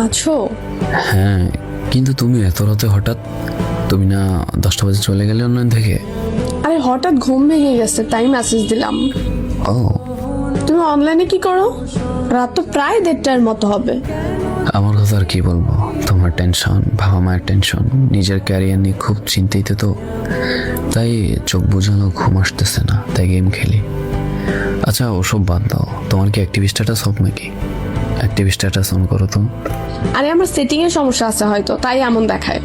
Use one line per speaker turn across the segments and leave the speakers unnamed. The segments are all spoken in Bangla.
আছো?
হ্যাঁ, কিন্তু তুমি এত রাতে হঠাৎ? তুমি না 10টা বাজে চলে গেলে অনলাইন থেকে?
আরে হঠাৎ ঘুম ভেঙে গেছে তাই মেসেজ দিলাম।
ও,
তুমি অনলাইনে কি করো? রাত তো প্রায় 1:30টার মতো হবে।
আমার কথা আর কি বলবো, তোমার টেনশন, বাবা মায়ের টেনশন, নিজের ক্যারিয়ার নিয়ে খুব চিন্তিত তো, তাই চোখ বুঝানো ঘুম আসতেছে না, তাই গেম খেলি। আচ্ছা ওসব বাদ দাও, তোমার কি অ্যাক্টিভ স্ট্যাটাস অফ নাকি? অ্যাক্টিভ স্ট্যাটাস অন করো তো।
আরে আমার সেটিং এর সমস্যা আছে হয়তো, তাই এমন দেখায়।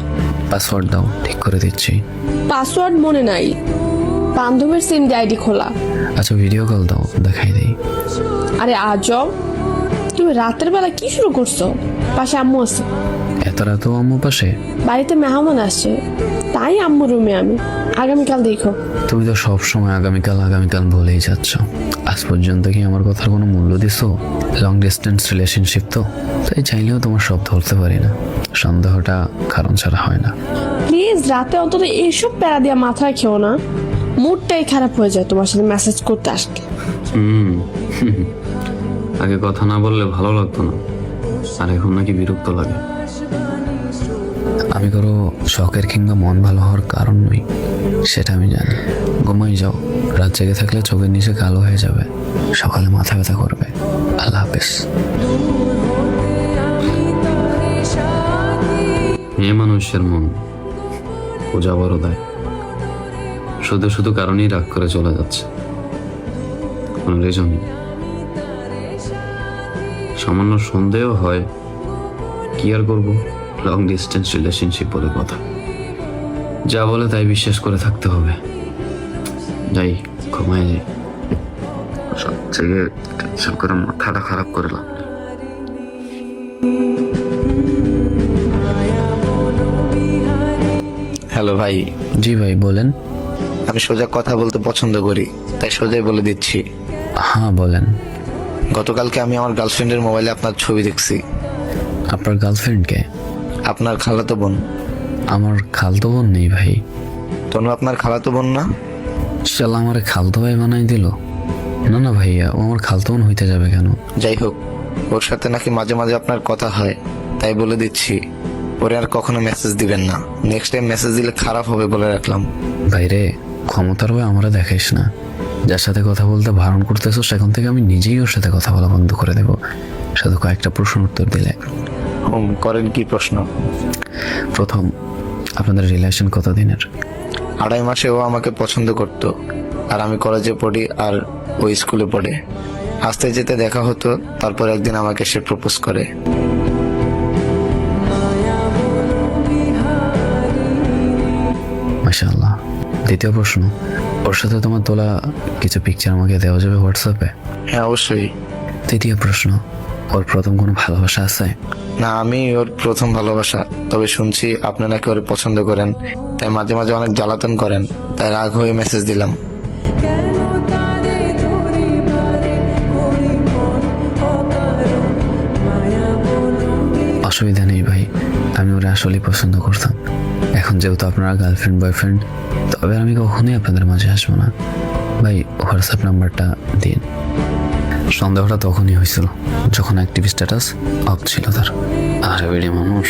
পাসওয়ার্ড দাও, ঠিক করে দিচ্ছি।
পাসওয়ার্ড মনে নাই, বান্ধবীর সিম দিয়ে আইডি খোলা।
আচ্ছা ভিডিও কল দাও, দেখাই দিই।
আরে আজব, তুমি রাতের বেলা কি শুরু করছো? পাশে আম্মু আছে।
এত রাতেও আম্মু পাশে?
বাড়িতে মেহমান আসছে, তাই আম্মু রুমে আমি। আগামীকাল দেখো।
তুমি তো সব সময় আগামীকাল আগামীকাল বলেই যাচ্ছ। আজ পর্যন্ত কি আমার কথার কোনো মূল্য দিছো? লং ডিস্টেন্স রিলেশনশিপ তো, তাই চাইলেও তোমার সব ধরতে পারি না। সন্দেহটা কারণ ছাড়া হয় না।
প্লিজ রাতে অন্তত এইসব প্যারা দিয়া মাথায় খেও না, মুডটাই খারাপ হয়ে যায় তোমার সাথে মেসেজ করতে আসলে।
আগে কথা না বললে ভালো লাগতো না, আর এখন নাকি বিরক্ত লাগে। আমি কারো শখের কিংবা মন ভালো হওয়ার কারণ নই, সেটা আমি জানি। ঘুমাই যাও, রাত জেগে থাকলে চোখের নিচে কালো হয়ে যাবে, সকালে মাথা ব্যথা করবে। আল্লাহ হাফেজ। মেয়ে মানুষের মন পূজা বড় দেয়, শুধু শুধু কারণেই রাগ করে চলে যাচ্ছে, কোনো রিজন নেই। সামান্য সন্দেহ হয়, কি আর করবো, লং ডিস্টেন্স রিলেশনশিপ বলে কথা। যা বলে তাই বিশ্বাস করে থাকতে হবে। যাই, ঘুমায় যাই, সব থেকে টেনশন করে মাথাটা খারাপ করলাম।
হ্যালো ভাই।
জি ভাই বলেন।
আমি সোজা কথা বলতে পছন্দ করি, তাই সোজাই বলে দিচ্ছি।
হ্যাঁ বলেন।
গতকালকে আমি আমার গার্লফ্রেন্ডের মোবাইলে আপনার ছবি দেখছি।
আপনার গার্লফ্রেন্ডকে?
আপনার খালাতো বোন।
আমার খালতো বোন নেই ভাই।
তনু আপনার খালাতো বোন না?
শালা আমার খালতো ভাই বানাই দিল। না না ভাইয়া, ও আমার খালতো বোন হইতে যাবে কেন?
যাই হোক, ওর সাথে নাকি মাঝে মাঝে আপনার কথা হয়, তাই বলে দিচ্ছি ওরে আর কখনো মেসেজ দিবেন না। নেক্সট টাইম মেসেজ দিলে খারাপ হবে বলে রাখলাম।
ভাইরে, ক্ষমতার হয়ে আমরা দেখাইস না। যার সাথে কথা বলতে বারণ করতেছো, সেখান থেকে আমি নিজেই ওর সাথে কথা বলা বন্ধ করে দেব, শুধু কয়েকটা প্রশ্ন উত্তর দিলে।
করেন কি প্রশ্ন?
প্রথম, আপনাদের রিলেশন কতদিনের?
2.5 মাসে ও আমাকে পছন্দ করত, আর আমি কলেজে পড়ি আর ও স্কুলে পড়ে। আসতে যেতে দেখা হতো, তারপর একদিন আমাকে সে প্রপোজ করে।
মাশাআল্লাহ। দ্বিতীয় প্রশ্ন, ওর সাথে তোমার তোলা কিছু পিকচার আমাকে দেওয়া যাবে হোয়াটসঅ্যাপে?
হ্যাঁ অবশ্যই।
তৃতীয় প্রশ্ন, ওর প্রথম কোনো ভালোবাসা আছে?
না, আমি ওর প্রথম ভালোবাসা। তবে শুনছি আপনি নাকি ওর পছন্দ করেন, তাই মাঝে মাঝে অনেক জ্বালাতন করেন, তাই রাগ হয়ে মেসেজ দিলাম।
অসুবিধা নেই ভাই, আমি ওরা আসলেই পছন্দ করতাম। এখন যেহেতু আপনারা গার্লফ্রেন্ড বয়ফ্রেন্ড, তবে আমি কখনোই আপনাদের মাঝে আসবো না। ভাই হোয়াটসঅ্যাপ নাম্বারটা দিন। সন্দেহটা তখনই হয়েছিল যখন অ্যাক্টিভ স্ট্যাটাস অফ ছিল তার। আরে বেড়ি মানুষ,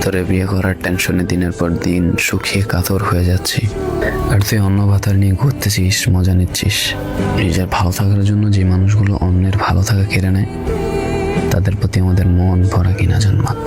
তোরে বিয়ে করার টেনশনে দিনের পর দিন শুকিয়ে কাতর হয়ে যাচ্ছি, আর তুই অন্য ভাতার নিয়ে ঘুরতেছিস, মজা নিচ্ছিস। নিজের ভালো থাকার জন্য যে মানুষগুলো অন্যের ভালো থাকা কেড়ে নেয়, তাদের প্রতি আমাদের মন ভরা কিনা জন্মাক।